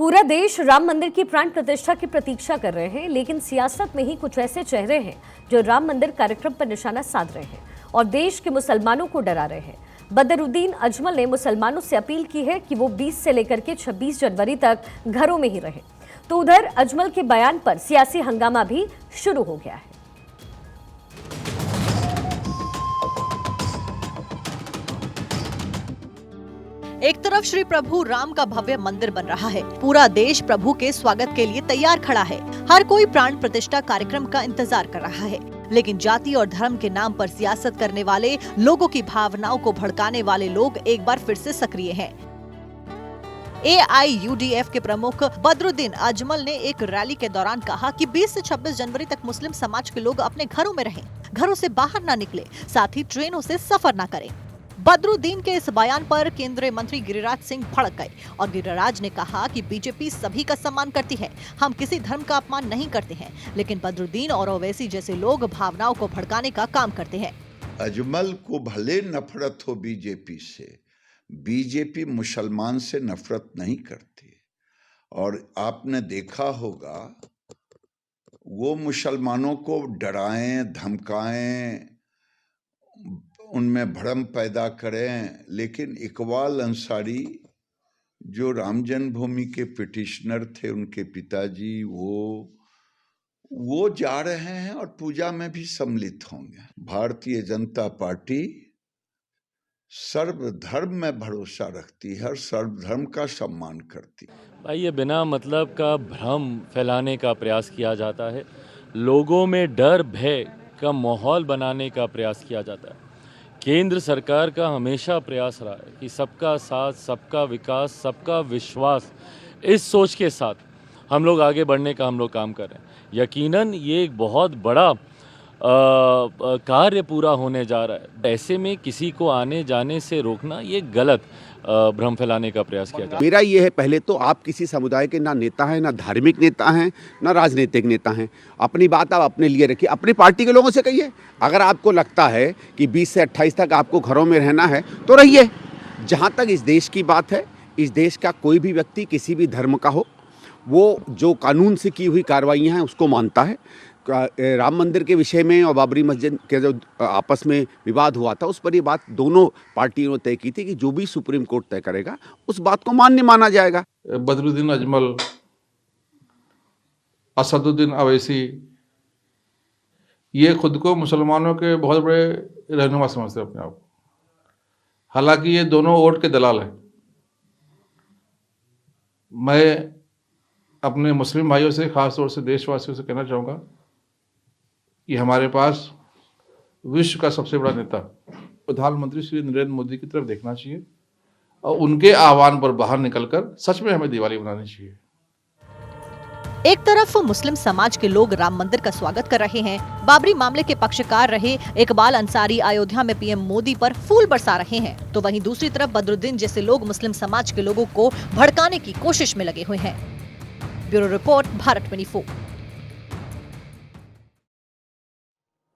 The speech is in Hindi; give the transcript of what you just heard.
पूरा देश राम मंदिर की प्राण प्रतिष्ठा की प्रतीक्षा कर रहे हैं, लेकिन सियासत में ही कुछ ऐसे चेहरे हैं जो राम मंदिर कार्यक्रम पर निशाना साध रहे हैं और देश के मुसलमानों को डरा रहे हैं। बदरुद्दीन अजमल ने मुसलमानों से अपील की है कि वो 20 से लेकर के 26 जनवरी तक घरों में ही रहें। तो उधर अजमल के बयान पर सियासी हंगामा भी शुरू हो गया है। एक तरफ श्री प्रभु राम का भव्य मंदिर बन रहा है, पूरा देश प्रभु के स्वागत के लिए तैयार खड़ा है। हर कोई प्राण प्रतिष्ठा कार्यक्रम का इंतजार कर रहा है, लेकिन जाति और धर्म के नाम पर सियासत करने वाले लोगों की भावनाओं को भड़काने वाले लोग एक बार फिर से सक्रिय हैं। AIUDF के प्रमुख बदरुद्दीन अजमल ने एक रैली के दौरान कहा कि 20 से 26 जनवरी तक मुस्लिम समाज के लोग अपने घरों में रहें, घरों से बाहर न निकले, साथ ही ट्रेनों से सफर न करें। बदरुद्दीन के इस बयान पर केंद्रीय मंत्री गिरिराज सिंह भड़क गए और गिरिराज ने कहा कि बीजेपी सभी का सम्मान करती है, हम किसी धर्म का अपमान नहीं करते हैं, लेकिन बदरुद्दीन और ओवैसी जैसे लोग भावनाओं को भड़काने का काम करते हैं। अजमल को भले नफरत हो बीजेपी से, बीजेपी मुसलमान से नफरत नहीं करती। और आपने देखा होगा वो मुसलमानों को डराएं, धमकाएं, उनमें भ्रम पैदा करें, लेकिन इकबाल अंसारी जो राम जन्मभूमि के पिटिशनर थे, उनके पिताजी, वो जा रहे हैं और पूजा में भी सम्मिलित होंगे। भारतीय जनता पार्टी सर्वधर्म में भरोसा रखती है और सर्वधर्म का सम्मान करती है। भाई, ये बिना मतलब का भ्रम फैलाने का प्रयास किया जाता है, लोगों में डर भय का माहौल बनाने का प्रयास किया जाता है। केंद्र सरकार का हमेशा प्रयास रहा है कि सबका साथ, सबका विकास, सबका विश्वास, इस सोच के साथ हम लोग आगे बढ़ने का काम कर रहे हैं। यकीनन ये एक बहुत बड़ा कार्य पूरा होने जा रहा है। ऐसे में किसी को आने जाने से रोकना ये गलत भ्रम फैलाने का प्रयास किया जाए। मेरा ये है, पहले तो आप किसी समुदाय के ना नेता हैं, ना धार्मिक नेता हैं, ना राजनीतिक नेता हैं। अपनी बात आप अपने लिए रखिए, अपनी पार्टी के लोगों से कहिए। अगर आपको लगता है कि 20 से 28 तक आपको घरों में रहना है तो रहिए। जहाँ तक इस देश की बात है, इस देश का कोई भी व्यक्ति किसी भी धर्म का हो, वो जो कानून से की हुई कार्रवाइयाँ हैं उसको मानता है। राम मंदिर के विषय में और बाबरी मस्जिद के जो आपस में विवाद हुआ था, उस पर ये बात दोनों पार्टियों ने तय की थी कि जो भी सुप्रीम कोर्ट तय करेगा उस बात को मान्य माना जाएगा। बदरुद्दीन अजमल, असदुद्दीन अवैसी, ये खुद को मुसलमानों के बहुत बड़े रहनुमा समझते हैं अपने आप। हालांकि ये दोनों वोट के दलाल हैं। मैं अपने मुस्लिम भाइयों से, खासतौर से देशवासियों से कहना चाहूँगा कि हमारे पास विश्व का सबसे बड़ा नेता प्रधानमंत्री श्री नरेंद्र मोदी की तरफ देखना चाहिए और उनके आह्वान पर बाहर निकलकर सच में हमें दिवाली मनानी चाहिए। एक तरफ मुस्लिम समाज के लोग राम मंदिर का स्वागत कर रहे हैं, बाबरी मामले के पक्षकार रहे इकबाल अंसारी अयोध्या में पीएम मोदी पर फूल बरसा रहे हैं, तो वहीं दूसरी तरफ बदरुद्दीन जैसे लोग मुस्लिम समाज के लोगों को भड़काने की कोशिश में लगे हुए हैं। Bureau report, Bharat 24।